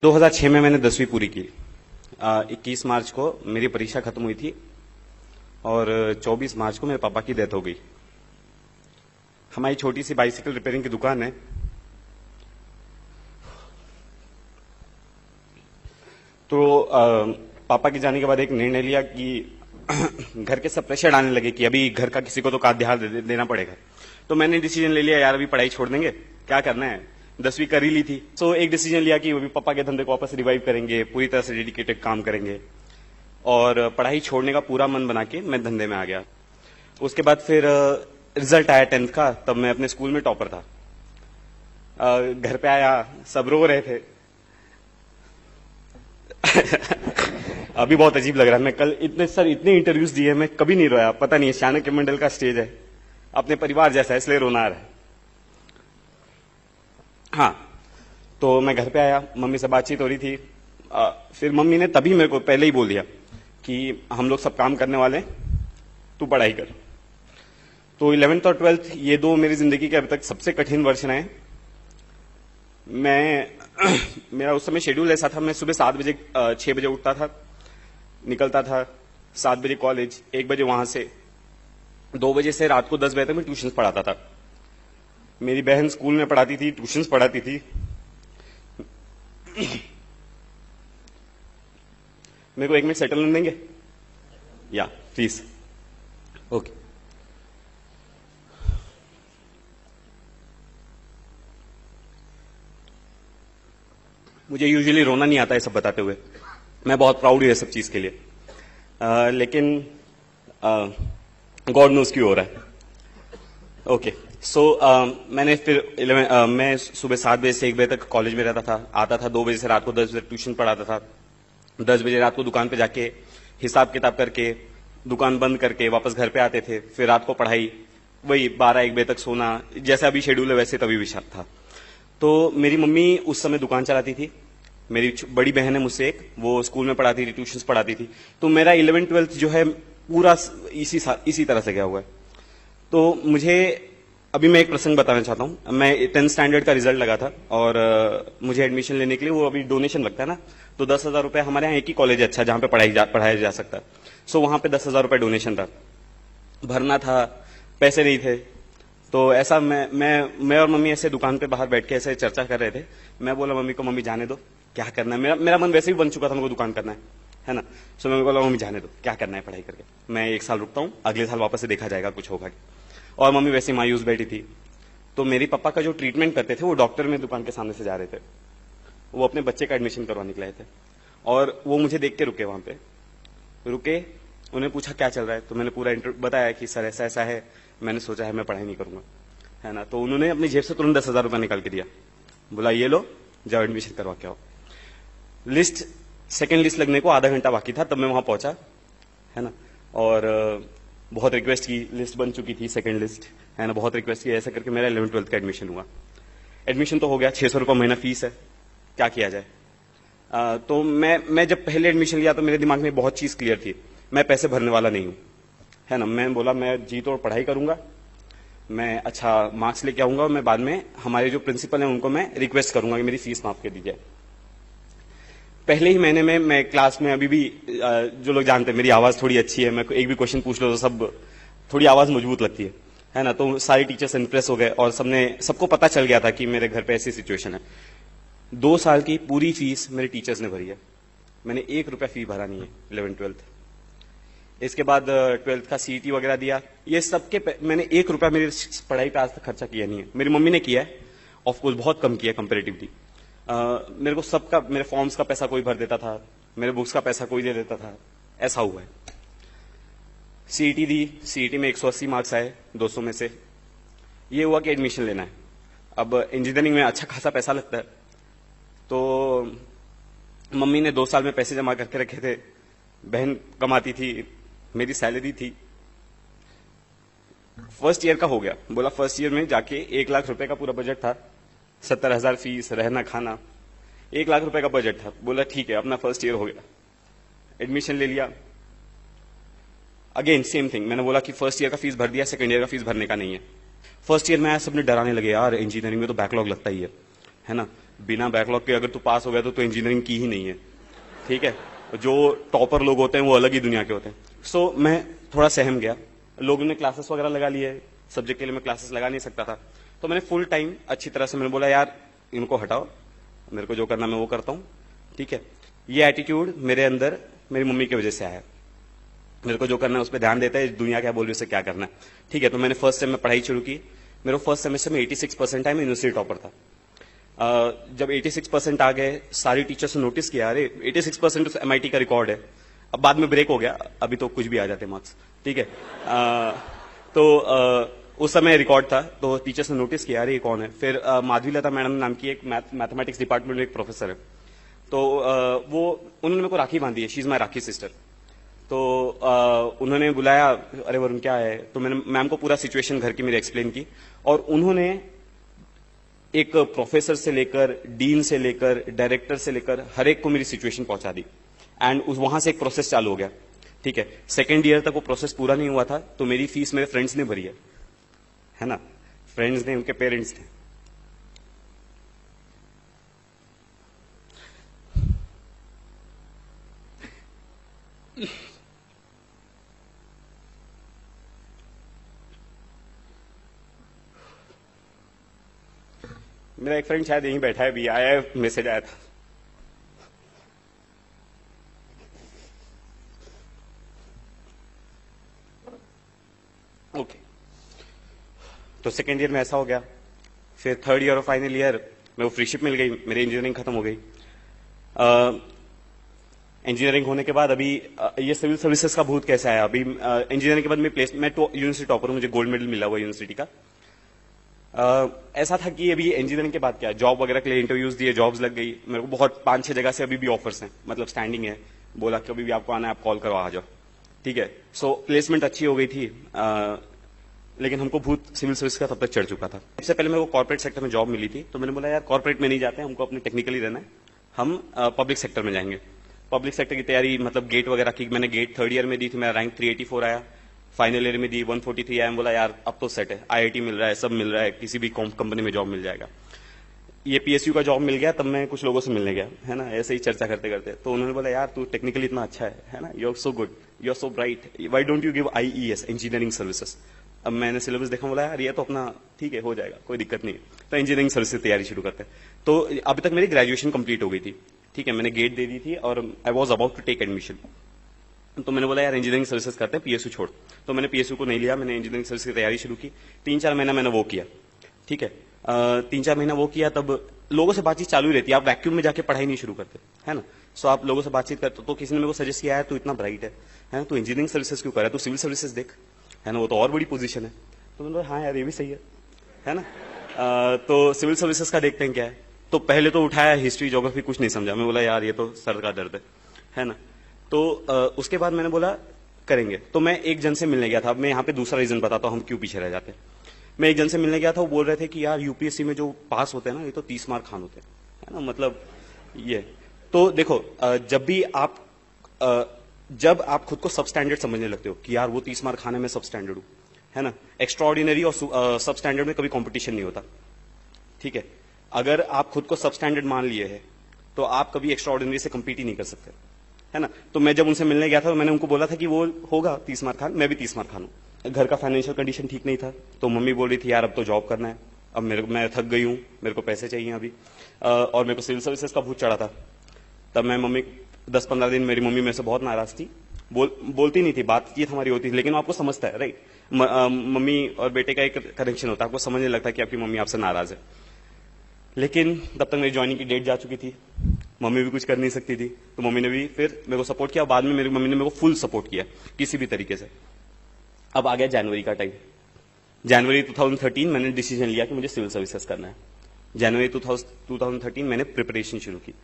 2006 में मैंने 10वीं पूरी की। 21 मार्च को मेरी परीक्षा खत्म हुई थी और 24 मार्च को मेरे पापा की डेथ हो गई। हमारी छोटी सी बाइसिकल रिपेयरिंग की दुकान है। तो पापा के जाने के बाद एक निर्णय लिया कि घर के सब प्रेशर डालने लगे कि अभी घर का किसी को तो का ध्यान देना पड़ेगा। तो मैंने डिसीजन ले लिया, यार अभी पढ़ाई छोड़ देंगे, क्या करना है, 10वीं कर ही ली थी। सो एक डिसीजन लिया कि अभी पापा के धंधे को वापस रिवाइव करेंगे, पूरी तरह से डेडिकेटेड काम करेंगे और पढ़ाई छोड़ने का पूरा मन बना के मैं धंधे में आ गया। उसके बाद फिर रिजल्ट आया 10th का, तब मैं अपने स्कूल में टॉपर था। घर पे आया, सब रो रहे थे। अभी बहुत अजीब लग रहा है। मैं कल इतने इंटरव्यूज दिए, मैं कभी नहीं रोया। पता नहीं, चाणक्य मंडल का स्टेज है, अपने परिवार जैसा है, इसलिए रोना आ रहा है। हाँ, तो मैं घर पे आया, मम्मी से बातचीत हो रही थी। फिर मम्मी ने तभी मेरे को पहले ही बोल दिया कि हम लोग सब काम करने वाले हैं, तू पढ़ाई कर। तो 11th और 12th ये दो मेरी जिंदगी के अभी तक सबसे कठिन वर्ष रहे। मेरा उस समय शेड्यूल ऐसा था, मैं सुबह 7 बजे 6 बजे उठता था, निकलता था, 7 बजे कॉलेज, 1 बजे वहां से, 2 बजे से रात को 10 बजे तक मैं ट्यूशन पढ़ाता था। मेरी बहन स्कूल में पढ़ाती थी, ट्यूशन पढ़ाती थी। मेरे को 1 मिनट सेटल होने देंगे? या प्लीज। ओके। मुझे यूजुअली रोना नहीं आता है सब बताते हुए, मैं बहुत प्राउड हूं ये सब चीज के लिए। लेकिन गॉड नोस क्यों हो रहा है। ओके, सो मैंने फिर मैं सुबह 7 बजे से 1 बजे तक कॉलेज में रहता था, आता था 2 बजे से रात को 10 बजे ट्यूशन पढ़ाता था। 10 बजे रात को दुकान पे जाके हिसाब किताब करके दुकान बंद करके वापस घर पे आते थे। फिर रात को पढ़ाई, वही 12-1 बजे तक सोना, जैसे अभी शेड्यूल है वैसे तभी भी था। तो मेरी मम्मी उस समय दुकान चलाती थी, मेरी बड़ी बहन है मुझसे एक, वो स्कूल में पढ़ाती थी, ट्यूशंस पढ़ाती थी। तो मेरा 11th-12th जो है पूरा इसी तरह से गया हुआ है। तो मुझे अभी मैं एक प्रसंग बताना चाहता हूं। मैं 10th स्टैंडर्ड का रिजल्ट लगा था और मुझे एडमिशन लेने के लिए वो अभी डोनेशन लगता है ना, तो 10,000 रुपए, हमारे यहाँ एक ही कॉलेज अच्छा जहां पे पढ़ाया जा सकता है। सो वहां पे 10,000 रुपए डोनेशन था, भरना था, पैसे नहीं थे। तो ऐसा मैं और मम्मी ऐसे दुकान पे बाहर बैठ के ऐसे चर्चा कर रहे थे। मैं बोला मम्मी को, मम्मी जाने दो, क्या करना है, मेरा मन वैसे भी बन चुका था, मेरे को दुकान करना है ना। सो मैं बोला मम्मी जाने दो, क्या करना है पढ़ाई करके, मैं 1 साल रुकता हूँ, अगले साल वापस से देखा जाएगा, कुछ होगा। और मम्मी वैसे मायूस बैठी थी। तो मेरे पापा का जो ट्रीटमेंट करते थे वो डॉक्टर में दुकान के सामने से जा रहे थे, वो अपने बच्चे का एडमिशन करवाने के लिए थे। और वो मुझे देख के रुके, वहां पे रुके, उन्हें पूछा क्या चल रहा है। तो मैंने पूरा बताया कि सर ऐसा ऐसा है, मैंने सोचा है मैं पढ़ाई नहीं करूंगा, है ना। तो उन्होंने अपनी जेब से तुरंत 10,000 रुपए निकाल के दिया, बोला ये लो, जाओ एडमिशन करवा के आओ। सेकंड लिस्ट लगने को आधा घंटा बाकी था, तब मैं वहां पहुंचा, है ना। और बहुत रिक्वेस्ट की, लिस्ट बन चुकी थी सेकंड लिस्ट, है ना, बहुत रिक्वेस्ट की, ऐसा करके मेरा 11th-12th का एडमिशन हुआ। एडमिशन तो हो गया, 600 रुपये महीना फीस है, क्या किया जाए। तो मैं जब पहले एडमिशन लिया तो मेरे दिमाग में बहुत चीज क्लियर थी, मैं पैसे भरने वाला नहीं हूं, है ना। मैं बोला मैं जी तोड़ पढ़ाई करूंगा, मैं अच्छा मार्क्स लेके आऊंगा और मैं बाद में हमारे जो प्रिंसिपल हैं उनको मैं रिक्वेस्ट करूंगा कि मेरी फीस माफ कर दीजिए। पहले ही महीने में मैं क्लास में, अभी भी जो लोग जानते हैं मेरी आवाज थोड़ी अच्छी है, मैं एक भी क्वेश्चन पूछ लो तो सब थोड़ी आवाज मजबूत लगती है ना। तो सारे टीचर्स इंप्रेस हो गए और सबको पता चल गया था कि मेरे घर पे ऐसी सिचुएशन है। 2 साल की पूरी फीस मेरे टीचर्स ने भरी है, मैंने 1 रुपया फी भरा नहीं है 11th-12th। इसके बाद 12th का सीईटी वगैरह दिया, ये सबके मैंने 1 रुपया मेरी पढ़ाई पे आज तक खर्चा किया नहीं है। मेरी मम्मी ने किया है, ऑफकोर्स बहुत कम किया कंपेरेटिवली। मेरे को सबका, मेरे फॉर्म्स का पैसा कोई भर देता था, मेरे बुक्स का पैसा कोई दे देता था, ऐसा हुआ है। सीईटी दी, सीईटी में 180 मार्क्स आए 200 में से। ये हुआ कि एडमिशन लेना है। अब इंजीनियरिंग में अच्छा खासा पैसा लगता है, तो मम्मी ने 2 साल में पैसे जमा करके रखे थे, बहन कमाती थी, मेरी सैलरी थी। फर्स्ट ईयर का हो गया, बोला फर्स्ट ईयर में जाके 1 लाख रुपए का पूरा बजट था, 70,000 फीस, रहना खाना, 1 लाख रुपए का बजट था। बोला ठीक है, अपना फर्स्ट ईयर हो गया, एडमिशन ले लिया। अगेन सेम थिंग, मैंने बोला कि फर्स्ट ईयर का फीस भर दिया, सेकंड ईयर का फीस भरने का नहीं है। फर्स्ट ईयर में आया, सबने डराने लगे, यार इंजीनियरिंग में तो बैकलॉग लगता ही है ना। बिना बैकलॉग के अगर तू पास हो गया तो इंजीनियरिंग की ही नहीं है, ठीक है। जो टॉपर लोग होते हैं वो अलग ही दुनिया के होते हैं। सो मैं थोड़ा सहम गया, लोगों ने क्लासेस वगैरह लगा लिए, सब्जेक्ट के लिए मैं क्लासेस लगा नहीं सकता था, तो मैंने फुल टाइम अच्छी तरह से मैंने बोला यार इनको हटाओ, मेरे को जो करना मैं वो करता हूं, ठीक है। ये एटीट्यूड मेरे अंदर मेरी मम्मी की वजह से आया, मेरे को जो करना है उस पर ध्यान देता है, दुनिया क्या बोल रही है उसे क्या करना है, ठीक है। तो मैंने फर्स्ट सेम में पढ़ाई शुरू की, मेरे फर्स्ट सेमेस्टर में 86% आए, मैं यूनिवर्सिटी टॉपर था। जब 86% आ गए, सारी टीचर्स ने नोटिस किया, अरे 86% तो MIT का रिकॉर्ड है। अब बाद में ब्रेक हो गया, अभी तो कुछ भी आ जाते मार्क्स, ठीक है। उस समय रिकॉर्ड था, तो टीचर्स ने नोटिस किया, अरे ये कौन है। फिर माधवी लता मैडम नाम की एक मैथमेटिक्स डिपार्टमेंट में एक प्रोफेसर है, तो वो उन्होंने मेरे को राखी बांधी है, she is my rakhi sister. तो उन्होंने बुलाया, अरे वरुण क्या है, तो मैंने मैम को पूरा सिचुएशन घर की मेरी एक्सप्लेन की, और उन्होंने एक प्रोफेसर से लेकर, डीन से लेकर, डायरेक्टर से लेकर हर एक को मेरी सिचुएशन पहुंचा दी, एंड वहां से एक प्रोसेस चालू हो गया, ठीक है। सेकेंड ईयर तक वो प्रोसेस पूरा नहीं हुआ था, तो मेरी फीस मेरे फ्रेंड्स ने भरी है ना, फ्रेंड्स ने, उनके पेरेंट्स ने। मेरा एक फ्रेंड शायद यहीं बैठा है, अभी आया है, मैसेज आया था। ओके, तो सेकेंड ईयर में ऐसा हो गया, फिर थर्ड ईयर और फाइनल ईयर में वो फ्रीशिप मिल गई, मेरी इंजीनियरिंग खत्म हो गई। इंजीनियरिंग होने के बाद अभी ये सिविल सर्विसेज का भूत कैसे आया, अभी इंजीनियरिंग के बाद मैं यूनिवर्सिटी टॉपर हूं, मुझे गोल्ड मेडल मिला हुआ यूनिवर्सिटी का। ऐसा था कि अभी इंजीनियरिंग के बाद क्या, जॉब वगैरह के लिए इंटरव्यूज दिए, जॉब्स लग गई, मेरे को बहुत 5-6 जगह से अभी भी ऑफर्स हैं, मतलब स्टैंडिंग है, बोला कभी भी आपको आना है आप कॉल करो आ जाओ, ठीक है। सो प्लेसमेंट अच्छी हो गई थी, लेकिन हमको भूत सिविल सर्विस का तब तक चढ़ चुका था। सबसे पहले मेरे को कॉर्पोरेट सेक्टर में जॉब मिली थी, तो मैंने बोला यार कॉर्पोरेट में नहीं जाते, हमको अपने टेक्निकली रहना है, हम पब्लिक सेक्टर में जाएंगे। पब्लिक सेक्टर की तैयारी, मतलब गेट वगैरह की मैंने गेट थर्ड ईयर में दी थी, मेरा रैंक 384 आया, फाइनल ईयर में दी 143 आया, बोला यार अब तो सेट है, IIT मिल रहा है, सब मिल रहा है, किसी भी कंपनी में जॉब मिल जाएगा। ये PSU का जॉब मिल गया, तब मैं कुछ लोगों से मिलने गया, है ना, ऐसे ही चर्चा करते करते, तो उन्होंने बोला यार तू टेक्निकली इतना अच्छा है ना, you are so good, you are so bright, why don't you give IES, engineering services. अब मैंने सिलेबस देखा, बोला यार ये तो अपना ठीक है, हो जाएगा, कोई दिक्कत नहीं है, तो इंजीनियरिंग सर्विस की तैयारी शुरू करते हैं। तो अभी तक मेरी ग्रेजुएशन कंप्लीट हो गई थी, ठीक है, मैंने गेट दे दी थी और I was about to take admission. तो मैंने बोला यार इंजीनियरिंग सर्विसेज करते हैं, PSU छोड़, तो मैंने PSU को नहीं लिया, मैंने इंजीनियरिंग सर्विस की तैयारी शुरू की। 3-4 महीना मैंने वो किया, ठीक है, 3-4 महीना वो किया, तब लोगों से बातचीत चालू ही रहती है, आप वैक्यूम में जाके पढ़ाई नहीं शुरू करते, है ना। सो आप लोगों से बातचीत करते, तो किसी ने मेरे को सजेस्ट किया है तू इतना ब्राइट है ना, तू इंजीनियरिंग सर्विसेज क्यों कर रहा है, तू सिविल सर्विसेज देख, है ना, वो तो और बड़ी पोजीशन है। तो मैंने बोला हाँ यार ये भी सही है ना। तो सिविल सर्विसेज का देखते हैं क्या है, तो पहले तो उठाया हिस्ट्री ज्योग्राफी, कुछ नहीं समझा, मैं बोला यार ये तो सर का दर्द है ना। तो उसके बाद मैंने बोला करेंगे, तो मैं एक जन से मिलने गया था। अब मैं यहाँ पे दूसरा रीजन बताता हूँ हम क्यों पीछे रह जाते हैं। मैं एक जन से मिलने गया था, वो बोल रहे थे कि यार UPSC में जो पास होते हैं ना, ये तो 30 मार्क खान होते हैं, है ना, मतलब ये। तो देखो जब आप खुद को सब स्टैंडर्ड समझने लगते हो कि यार वो 30 मार्क खाने में सब स्टैंडर्ड हूं, है ना, एक्स्ट्राऑर्डिनरी और सब स्टैंडर्ड में कभी कंपटीशन नहीं होता, ठीक है। अगर आप खुद को सब स्टैंडर्ड मान लिए हैं तो आप कभी एक्स्ट्राऑर्डिनरी से कंपीट ही नहीं कर सकते, है ना। तो मैं जब उनसे मिलने गया था तो मैंने उनको बोला था कि वो होगा 30 मार्क खान, मैं भी 30 मार्क खान हूं। घर का फाइनेंशियल कंडीशन ठीक नहीं था, तो मम्मी बोल रही थी यार अब तो जॉब करना है, अब मैं थक गई हूं, मेरे को पैसे चाहिए अभी, और मेरे को सिविल सर्विसेज का भूत चढ़ा था। तब मैं मम्मी 10-15 दिन मेरी मम्मी मेरे से बहुत नाराज थी, बोलती नहीं थी, बातचीत हमारी होती थी, लेकिन आपको समझता है राइट, मम्मी और बेटे का एक कनेक्शन होता है, आपको समझने लगता है कि आपकी मम्मी आपसे नाराज है। लेकिन तब तक मेरी ज्वाइनिंग की डेट जा चुकी थी, मम्मी भी कुछ कर नहीं सकती थी, तो मम्मी ने भी फिर मेरे को सपोर्ट किया। बाद में मेरी मम्मी ने मेरे को फुल सपोर्ट किया किसी भी तरीके से। अब आ गया जनवरी का टाइम, जनवरी 2013 मैंने डिसीजन लिया कि मुझे सिविल सर्विसेज करना है। जनवरी 2013 मैंने प्रिपरेशन शुरू की।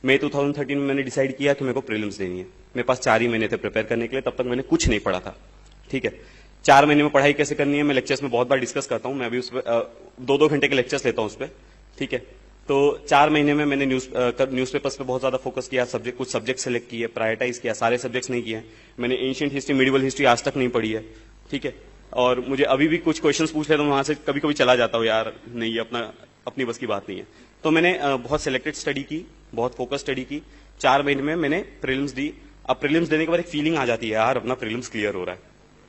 मई 2013 में मैंने डिसाइड किया कि मेरे को प्रीलिम्स देनी है। मेरे पास 4 ही महीने थे प्रिपेयर करने के लिए, तब तक मैंने कुछ नहीं पढ़ा था, ठीक है। 4 महीने में पढ़ाई कैसे करनी है मैं लेक्चर्स में बहुत बार डिस्कस करता हूं, मैं अभी उस पर 2-2 घंटे के लेक्चर्स लेता हूं उस पर, ठीक है। तो 4 महीने में मैंने न्यूज़पेपर्स पे बहुत ज्यादा फोकस किया, कुछ सब्जेक्ट सेलेक्ट किए, प्रायोरिटाइज किया, सारे सब्जेक्ट्स नहीं किए। मैंने एंशिएंट हिस्ट्री, मिडिवल हिस्ट्री आज तक नहीं पढ़ी है, ठीक है। और मुझे अभी भी कुछ क्वेश्चंस पूछ ले तो वहां से कभी कभी चला जाता हूँ, यार नहीं ये अपनी बस की बात नहीं है। तो मैंने बहुत सिलेक्टेड स्टडी की, बहुत फोकस स्टडी की। 4 महीने में मैंने प्रीलिम्स दी। अब प्रीलिम्स देने के बाद एक फीलिंग आ जाती है, यार अपना प्रीलिम्स क्लियर हो रहा है,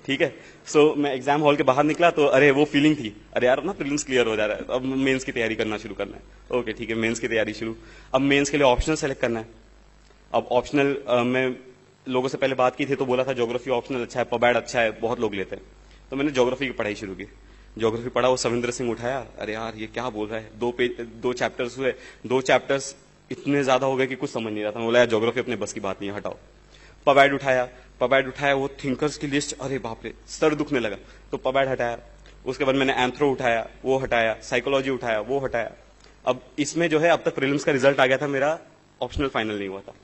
ठीक है। सो मैं एग्जाम हॉल के बाहर निकला तो अरे वो फीलिंग थी, अरे यार अपना प्रीलिम्स क्लियर हो जा रहा है, अब मेंस की तैयारी करना शुरू करना है। ओके ठीक है, मेंस की तैयारी शुरू। अब मेंस के लिए ऑप्शनल सेलेक्ट करना है। अब ऑप्शनल मैं लोगों से पहले बात की थी तो बोला था ज्योग्राफी ऑप्शनल अच्छा है, पबैड अच्छा है, बहुत लोग लेते हैं। तो मैंने ज्योग्राफी की पढ़ाई शुरू की। ज्योग्राफी पढ़ा, वो सविंद्र सिंह उठाया, अरे यार ये क्या बोल रहा है, 2 चैप्टर्स हुए, 2 चैप्टर्स इतने ज्यादा हो गए कि कुछ समझ नहीं रहा था। मैं बोला यार ज्योग्राफी अपने बस की बात नहीं है, हटाओ। पबैड उठाया, वो थिंकर्स की लिस्ट, अरे बाप रे सर दुखने लगा, तो पबैड हटाया। उसके बाद मैंने एंथ्रो उठाया, वो हटाया, साइकोलॉजी उठाया, वो हटाया। अब इसमें जो है अब तक प्रीलिम्स का रिजल्ट आ गया था मेरा, ऑप्शनल फाइनल नहीं हुआ था।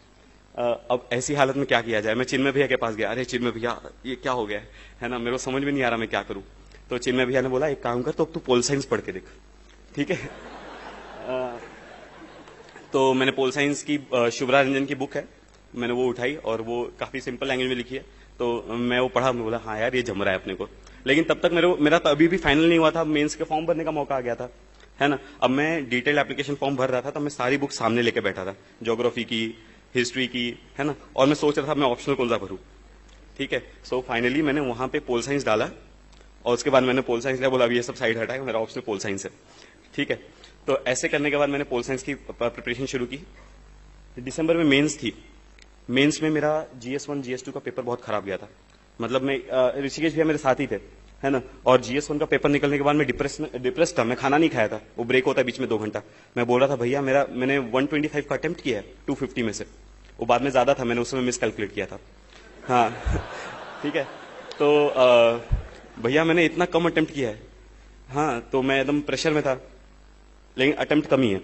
अब ऐसी हालत में क्या किया जाए, मैं चिन्मय भैया के पास गया, अरे चिन्मय भैया ये क्या हो गया है ना, मेरे को समझ में नहीं आ रहा मैं क्या करूं। तो चिन्मय भैया ने बोला एक काम कर, तो अब तू पोल साइंस पढ़ के देख, ठीक है। तो मैंने पोल साइंस की शुभ्रा रंजन की बुक है, मैंने वो उठाई और वो काफी सिंपल लैंग्वेज में लिखी है, तो मैं वो पढ़ा। मैं बोला हाँ यार ये जम रहा है अपने को। लेकिन तब तक मेरा तो अभी भी फाइनल नहीं हुआ था, मेंस के फॉर्म भरने का मौका आ गया था, है ना। अब मैं डिटेल एप्लीकेशन फॉर्म भर रहा था, तो मैं सारी बुक सामने लेके बैठा था, ज्योग्राफी की, हिस्ट्री की, है ना। और मैं सोच रहा था मैं ऑप्शनल कौन सा भरूं, ठीक है। सो फाइनली मैंने वहां पे पोल साइंस डाला और उसके बाद मैंने पोल साइंस लिया, बोला अभी ये सब साइड हटाएगा, मेरा ऑप्शनल पोल साइंस है, ठीक है। तो ऐसे करने के बाद मैंने पोल साइंस की प्रिपरेशन शुरू की। दिसंबर में मेंस थी। मेंस में मेरा GS1 GS2 का पेपर बहुत खराब गया था। मतलब मैं ऋषिकेश भैया मेरे साथ ही थे, है ना। और GS1 का पेपर निकलने के बाद मैं डिप्रेस था, मैं खाना नहीं खाया था, वो ब्रेक होता है बीच में 2 घंटा। मैं बोल रहा था भैया मैंने 125 का अटेम्प्ट किया है 250 में से, वो बाद में ज्यादा था, मैंने उस समय मिस कैलकुलेट किया था, हाँ ठीक है। तो भैया मैंने इतना कम अटेम्प्ट किया है, हाँ। तो मैं एकदम प्रेशर में था, लेकिन अटेम्प्ट कम ही है।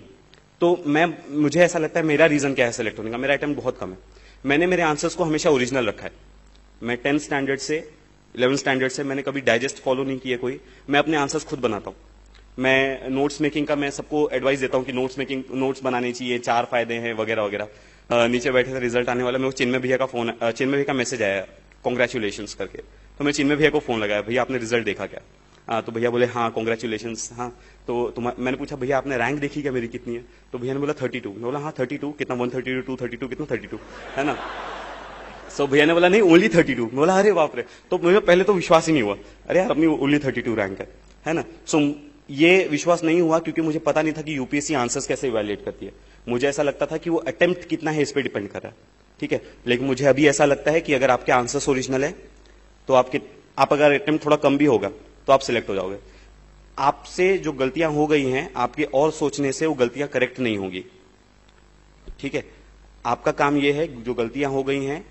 तो मुझे ऐसा लगता है मेरा रीजन क्या है सेलेक्ट होने का, मेरा अटेम्प्ट बहुत कम है। मैंने मेरे आंसर्स को हमेशा ओरिजिनल रखा है। मैं 10th स्टैंडर्ड से 11th स्टैंडर्ड से मैंने कभी डाइजेस्ट फॉलो नहीं किया कोई, मैं अपने आंसर्स खुद बनाता हूं। मैं नोट्स मेकिंग का मैं सबको एडवाइस देता हूं कि नोट्स बनाने चाहिए, 4 फायदे हैं वगैरह वगैरह। नीचे बैठे थे रिजल्ट आने वाला, मेरे को चिन्मय भैया का मैसेज आया कॉन्ग्रेचुलेशन करके। तो मैं चिन्मय भैया को फोन लगाया, भैया आपने रिजल्ट देखा क्या? तो भैया बोले हाँ कॉन्ग्रेचुलेशन। हाँ तो मैंने पूछा भैया आपने रैंक देखी क्या मेरी कितनी है? तो भैया ने बोला 32। मैं बोला हाँ 32 कितना, 132 232 कितना 32, है ना। सो भैया ने बोला नहीं ओनली 32। मैं बोला अरे बाप रे। तो मुझे पहले तो विश्वास ही नहीं हुआ, अरे यार अपनी ओनली 32 रैंक है ना। सो ये विश्वास नहीं हुआ क्योंकि मुझे पता नहीं था कि यूपीएससी आंसर्स कैसे इवैल्यूएट करती है। मुझे ऐसा लगता था कि वो अटेम्प्ट कितना है इस पर डिपेंड कर रहा है, ठीक है। लेकिन मुझे अभी ऐसा लगता है कि अगर आपके आंसर्स ओरिजिनल है तो आप अगर अटेम्प्ट थोड़ा कम भी होगा तो आप सिलेक्ट हो जाओगे। आपसे जो गलतियां हो गई हैं आपके और सोचने से वो गलतियां करेक्ट नहीं होगी, ठीक है। आपका काम यह है जो गलतियां हो गई हैं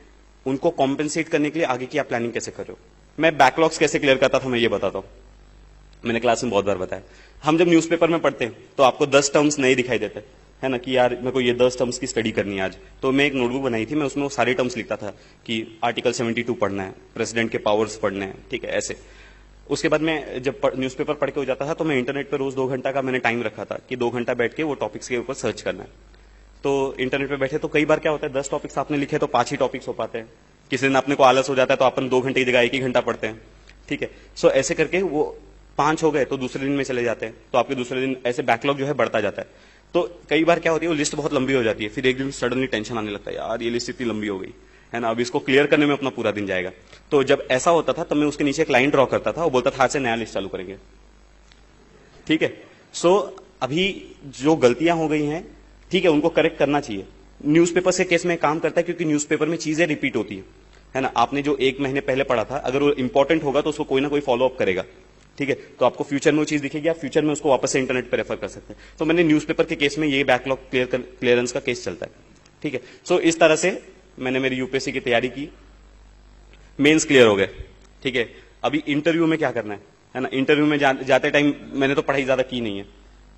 उनको कॉम्पेंसेट करने के लिए आगे की आप प्लानिंग कैसे कर रहे हो। मैं बैकलॉग्स कैसे क्लियर करता था मैं ये बताता हूं, मैंने क्लास में बहुत बार बताया। हम जब न्यूज़पेपर में पढ़ते हैं तो आपको 10 टर्म्स नहीं दिखाई देते, है ना, कि यार मेरे को ये 10 टर्म्स की स्टडी करनी है आज। तो मैं एक नोटबुक बनाई थी, मैं उसमें वो सारे टर्म्स लिखता था कि आर्टिकल 72 पढ़ना है, प्रेसिडेंट के पावर्स पढ़ने हैं, ठीक है, ऐसे। उसके बाद मैं जब न्यूज़पेपर पढ़ के हो जाता था तो मैं इंटरनेट पर रोज 2 घंटा का मैंने टाइम रखा था कि 2 घंटा बैठ के वो टॉपिक्स के ऊपर सर्च करना है। तो इंटरनेट पे बैठे तो कई बार क्या होता है 10 टॉपिक्स आपने लिखे तो 5 ही टॉपिक्स हो पाते हैं। किसी दिन अपने को आलस हो जाता है तो अपन 2 घंटे की जगह 1 ही घंटा पढ़ते हैं, ठीक है। सो ऐसे करके वो 5 हो गए तो दूसरे दिन में चले जाते हैं, तो आपके दूसरे दिन ऐसे बैकलॉग जो है बढ़ता जाता है। तो कई बार क्या होती है वो लिस्ट बहुत लंबी हो जाती है, फिर एक दिन सडनली टेंशन आने लगता है, यार ये लिस्ट इतनी लंबी हो गई, है ना, अब इसको क्लियर करने में अपना पूरा दिन जाएगा। तो जब ऐसा होता था तब मैं उसके नीचे एक लाइन ड्रॉ करता था और बोलता था आज से नया लिस्ट चालू करेंगे, ठीक है। सो अभी जो गलतियां हो गई हैं, ठीक है, उनको करेक्ट करना चाहिए। न्यूज़पेपर से केस में काम करता है क्योंकि न्यूज़पेपर में चीजें रिपीट होती है ना। आपने जो 1 महीने पहले पढ़ा था अगर वो इंपॉर्टेंट होगा तो उसको कोई ना कोई फॉलो अप करेगा, ठीक है। तो आपको फ्यूचर में वो चीज दिखेगी, आप फ्यूचर में उसको वापस से इंटरनेट पर रेफर कर सकते हैं। तो मैंने न्यूज़पेपर के केस में ये बैकलॉग क्लियरेंस का केस चलता है, ठीक है। सो इस तरह से मैंने मेरी यूपीएससी की तैयारी की, मेंस क्लियर हो गए, ठीक है। अभी इंटरव्यू में क्या करना है ना। इंटरव्यू में जाते टाइम मैंने तो पढ़ाई ज्यादा की नहीं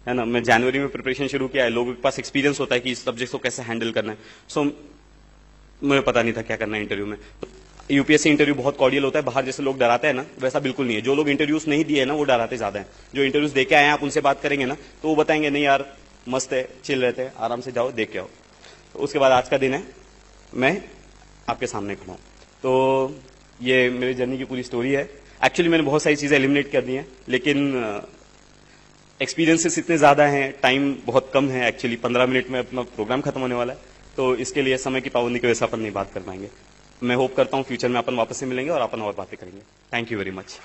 है ना। मैं जनवरी में प्रिपरेशन शुरू किया है, लोगों के पास एक्सपीरियंस होता है कि इस सब्जेक्ट को कैसे हैंडल करना है। सो मुझे पता नहीं था क्या करना है इंटरव्यू में। तो यूपीएससी इंटरव्यू बहुत कॉर्डियल होता है, बाहर जैसे लोग डराते हैं ना वैसा बिल्कुल नहीं है। जो लोग इंटरव्यूज नहीं दिए ना वो डराते ज्यादा है। जो इंटरव्यूज देके आए हैं आप उनसे बात करेंगे ना तो वो बताएंगे नहीं यार मस्त है, चिल रहते हैं, आराम से जाओ देख के आओ। तो उसके बाद आज का दिन है, मैं आपके सामने खड़ा हूं। तो ये मेरी जर्नी की पूरी स्टोरी है। एक्चुअली मैंने बहुत सारी चीजें एलिमिनेट कर दी हैं, लेकिन एक्सपीरियंसेस इतने ज्यादा हैं, टाइम बहुत कम है, एक्चुअली 15 मिनट में अपना प्रोग्राम खत्म होने वाला है, तो इसके लिए समय की पाबंदी की वजह से अपन नहीं बात कर पाएंगे। मैं होप करता हूँ फ्यूचर में अपन वापस से मिलेंगे और अपन और बातें करेंगे। Thank you very much.